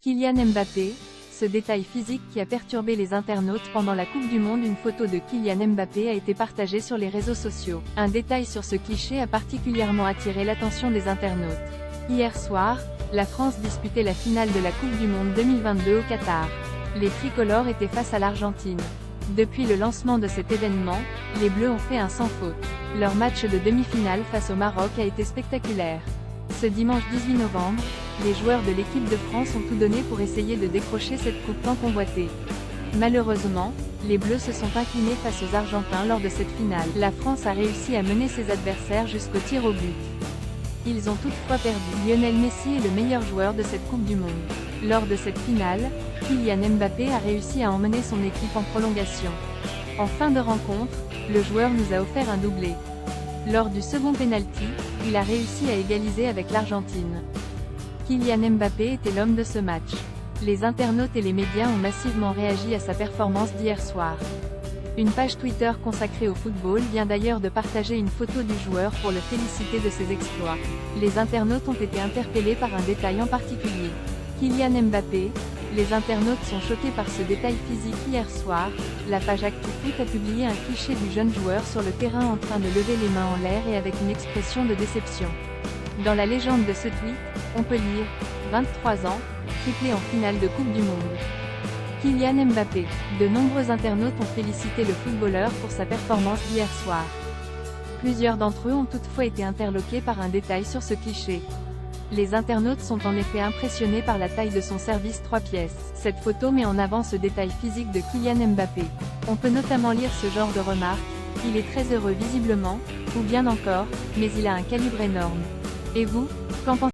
Kylian Mbappé, ce détail physique qui a perturbé les internautes pendant la Coupe du Monde. Une photo de Kylian Mbappé a été partagée sur les réseaux sociaux. Un détail sur ce cliché a particulièrement attiré l'attention des internautes. Hier soir, la France disputait la finale de la Coupe du Monde 2022 au Qatar. Les tricolores étaient face à l'Argentine. Depuis le lancement de cet événement, les Bleus ont fait un sans faute. Leur match de demi-finale face au Maroc a été spectaculaire. Ce dimanche 18 novembre, les joueurs de l'équipe de France ont tout donné pour essayer de décrocher cette coupe tant convoitée. Malheureusement, les Bleus se sont inclinés face aux Argentins lors de cette finale. La France a réussi à mener ses adversaires jusqu'au tir au but. Ils ont toutefois perdu. Lionel Messi est le meilleur joueur de cette Coupe du Monde. Lors de cette finale, Kylian Mbappé a réussi à emmener son équipe en prolongation. En fin de rencontre, le joueur nous a offert un doublé. Lors du second penalty, il a réussi à égaliser avec l'Argentine. Kylian Mbappé était l'homme de ce match. Les internautes et les médias ont massivement réagi à sa performance d'hier soir. Une page Twitter consacrée au football vient d'ailleurs de partager une photo du joueur pour le féliciter de ses exploits. Les internautes ont été interpellés par un détail en particulier. Kylian Mbappé, les internautes sont choqués par ce détail physique. Hier soir, la page ActuFoot a publié un cliché du jeune joueur sur le terrain en train de lever les mains en l'air et avec une expression de déception. Dans la légende de ce tweet, on peut lire « 23 ans, triplé en finale de Coupe du Monde ». Kylian Mbappé. De nombreux internautes ont félicité le footballeur pour sa performance d'hier soir. Plusieurs d'entre eux ont toutefois été interloqués par un détail sur ce cliché. Les internautes sont en effet impressionnés par la taille de son service 3 pièces. Cette photo met en avant ce détail physique de Kylian Mbappé. On peut notamment lire ce genre de remarques, il est très heureux visiblement, ou bien encore, mais il a un calibre énorme. Et vous, qu'en pensez-vous ?